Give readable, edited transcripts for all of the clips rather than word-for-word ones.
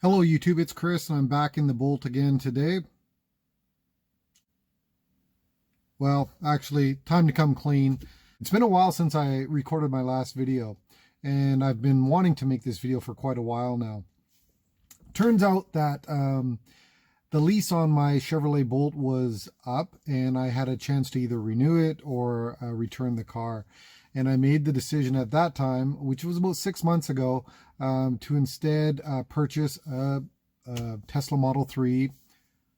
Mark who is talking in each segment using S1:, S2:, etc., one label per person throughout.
S1: Hello YouTube, it's Chris and I'm back in the Bolt again today. Well, actually, time to come clean. It's been a while since I recorded my last video and I've been wanting to make this video for quite a while now. Turns out that the lease on my Chevrolet Bolt was up and I had a chance to either renew it or return the car. And I made the decision at that time, which was about 6 months ago, to instead purchase a Tesla Model 3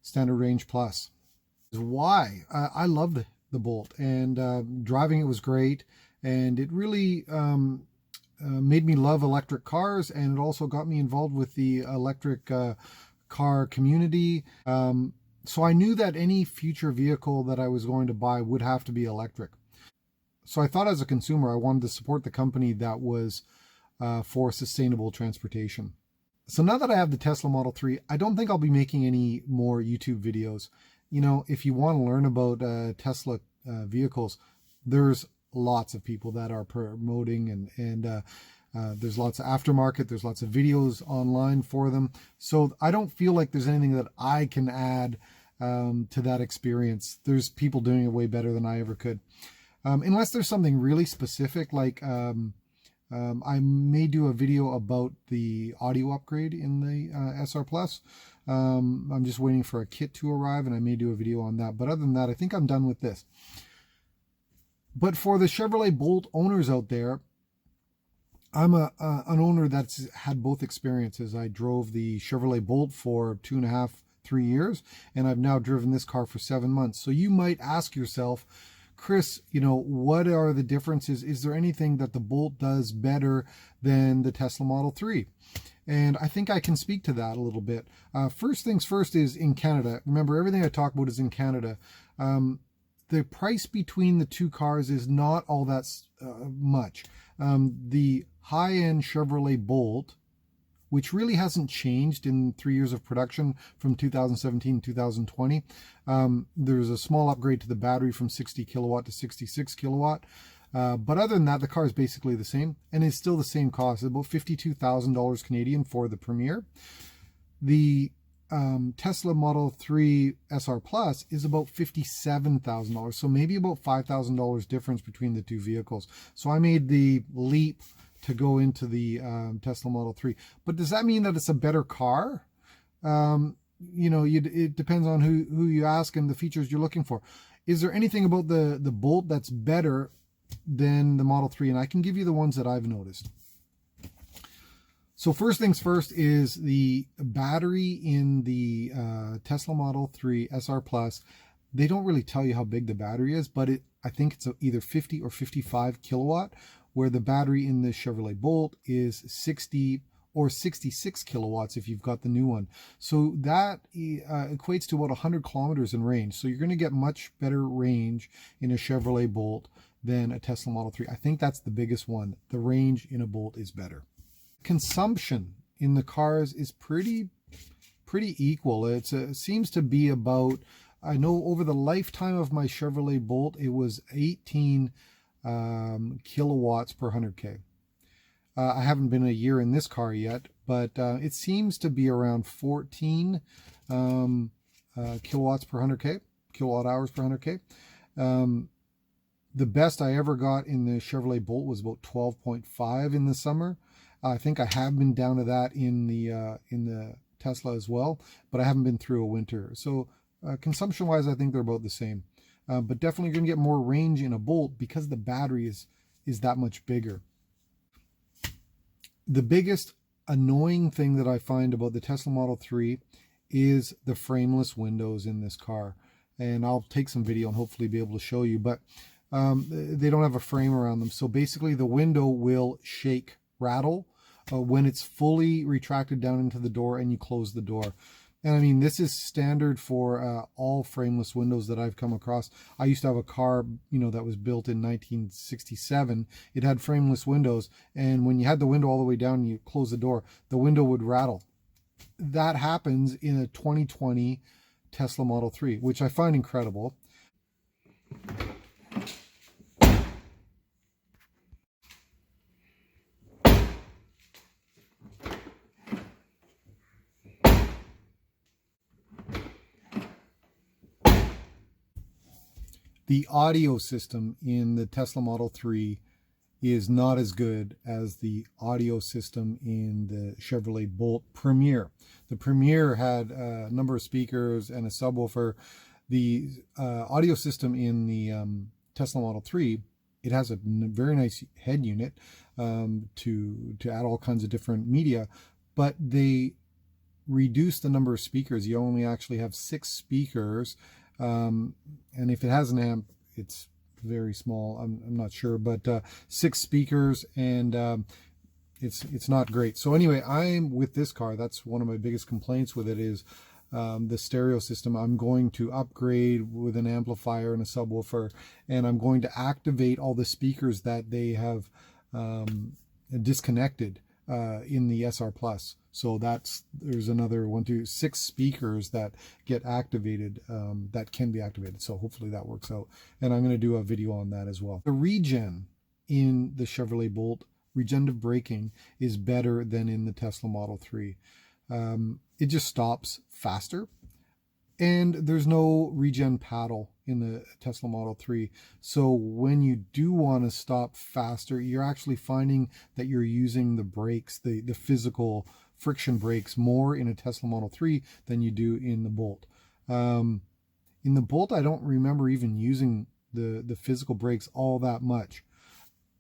S1: Standard Range Plus. Why? I loved the Bolt, and driving it was great, and it really made me love electric cars, and it also got me involved with the electric car community. So I knew that any future vehicle that I was going to buy would have to be electric. So I thought as a consumer, I wanted to support the company that was for sustainable transportation. So now that I have the Tesla Model 3, I don't think I'll be making any more YouTube videos. You know, if you want to learn about Tesla vehicles, there's lots of people that are promoting, and there's lots of aftermarket, there's lots of videos online for them. So I don't feel like there's anything that I can add to that experience. There's people doing it way better than I ever could. Unless there's something really specific, like I may do a video about the audio upgrade in the SR Plus. I'm just waiting for a kit to arrive, and I may do a video on that. But other than that, I think I'm done with this. But for the Chevrolet Bolt owners out there, I'm an owner that's had both experiences. I drove the Chevrolet Bolt for 2.5, 3 years, and I've now driven this car for 7 months. So you might ask yourself, Chris, you know, what are the differences? Is there anything that the Bolt does better than the Tesla Model 3? And I think I can speak to that a little bit. First things first is in Canada. Remember, everything I talk about is in Canada. The price between the two cars is not all that much. The high-end Chevrolet Bolt, which really hasn't changed in 3 years of production from 2017 to 2020. There's a small upgrade to the battery from 60 kilowatt to 66 kilowatt. But other than that, the car is basically the same, and it's still the same cost, about $52,000 Canadian for the Premier. The Tesla Model 3 SR Plus is about $57,000, so maybe about $5,000 difference between the two vehicles. So I made the leap to go into the Tesla Model 3. But does that mean that it's a better car? You know, it depends on who you ask and the features you're looking for. Is there anything about the Bolt that's better than the Model 3? And I can give you the ones that I've noticed. So first things first is the battery in the Tesla Model 3 SR Plus. They don't really tell you how big the battery is, but I think it's either 50 or 55 kilowatt, where the battery in the Chevrolet Bolt is 60 or 66 kilowatts if you've got the new one. So that equates to about 100 kilometers in range. So you're going to get much better range in a Chevrolet Bolt than a Tesla Model 3. I think that's the biggest one. The range in a Bolt is better. Consumption in the cars is pretty equal. It seems to be about, I know over the lifetime of my Chevrolet Bolt, it was 18 kilowatts per 100K. I haven't been a year in this car yet, but it seems to be around 14 kilowatts per 100K, kilowatt hours per 100K. The best I ever got in the Chevrolet Bolt was about 12.5 in the summer. I think I have been down to that in the Tesla as well, but I haven't been through a winter. So consumption-wise, I think they're about the same. But definitely going to get more range in a Bolt because the battery is that much bigger. The biggest annoying thing that I find about the Tesla Model 3 is the frameless windows in this car. And I'll take some video and hopefully be able to show you, but they don't have a frame around them. So basically the window will shake, rattle, when it's fully retracted down into the door and you close the door. And I mean, this is standard for all frameless windows that I've come across. I used to have a car, you know, that was built in 1967. It had frameless windows, and when you had the window all the way down and you close the door, the window would rattle. That happens in a 2020 Tesla Model 3, which I find incredible. The audio system in the Tesla Model 3 is not as good as the audio system in the Chevrolet Bolt Premier. The Premier had a number of speakers and a subwoofer. The audio system in the Tesla Model 3, it has a very nice head unit to add all kinds of different media, but they reduce the number of speakers. You only actually have 6 speakers, and if it has an amp, it's very small. I'm not sure, but 6 speakers, and it's not great. So anyway, I'm with this car. That's one of my biggest complaints with it is the stereo system. I'm going to upgrade with an amplifier and a subwoofer, and I'm going to activate all the speakers that they have disconnected in the SR Plus. So there's another 6 speakers that get activated, that can be activated. So hopefully that works out. And I'm going to do a video on that as well. The regen in the Chevrolet Bolt, regenerative braking, is better than in the Tesla Model 3. It just stops faster. And there's no regen paddle in the Tesla Model 3. So when you do want to stop faster, you're actually finding that you're using the brakes, the physical friction brakes, more in a Tesla Model 3 than you do in the Bolt. In the Bolt, I don't remember even using the physical brakes all that much.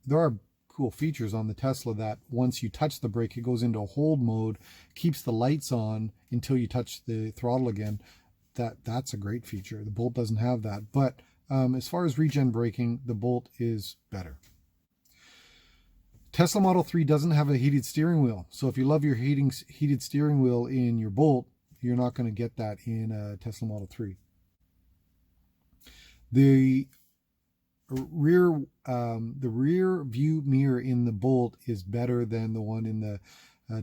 S1: There are cool features on the Tesla that once you touch the brake, it goes into a hold mode, keeps the lights on until you touch the throttle again. That's a great feature. The Bolt doesn't have that. But as far as regen braking, the Bolt is better. Tesla Model 3 doesn't have a heated steering wheel. So if you love your heated steering wheel in your Bolt, you're not going to get that in a Tesla Model 3. The rear view mirror in the Bolt is better than the one in the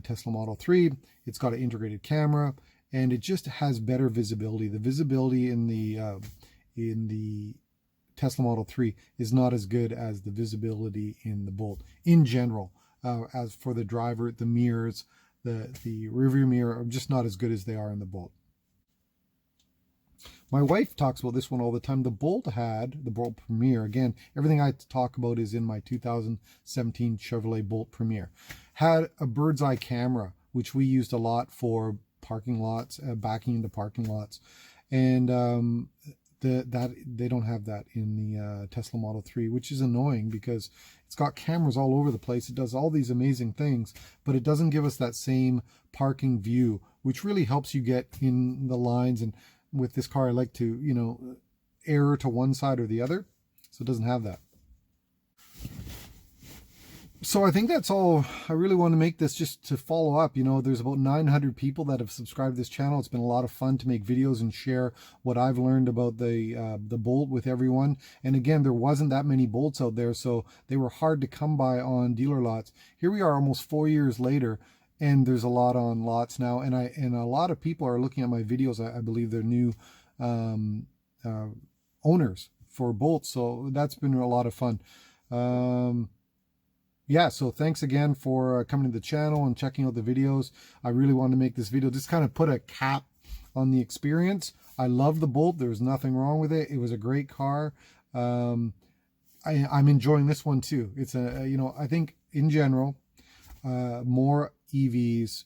S1: Tesla Model 3. It's got an integrated camera, and it just has better visibility. The visibility in the Tesla Model 3 is not as good as the visibility in the Bolt in general. As for the driver, the mirrors, the rearview mirror are just not as good as they are in the Bolt. My wife talks about this one all the time. The Bolt Premier, again, everything I talk about is in my 2017 Chevrolet Bolt Premier, had a bird's eye camera, which we used a lot for parking lots, backing into parking lots, and they don't have that in the Tesla Model 3, which is annoying because it's got cameras all over the place. It does all these amazing things, but it doesn't give us that same parking view, which really helps you get in the lines. And with this car, I like to, err to one side or the other, so it doesn't have that. So I think that's all. I really want to make this just to follow up. There's about 900 people that have subscribed to this channel. It's been a lot of fun to make videos and share what I've learned about the Bolt with everyone. And again, there wasn't that many Bolts out there, so they were hard to come by on dealer lots. Here we are almost 4 years later, and there's a lot on lots now. And a lot of people are looking at my videos. I believe they're new owners for Bolts, so that's been a lot of fun. Yeah, so thanks again for coming to the channel and checking out the videos. I really wanted to make this video, just kind of put a cap on the experience. I love the Bolt. There's nothing wrong with it. It was a great car. I'm enjoying this one too. It's I think in general, more EVs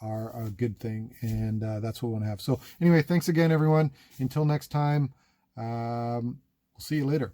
S1: are a good thing, and that's what we want to have. So anyway, thanks again, everyone. Until next time, we'll see you later.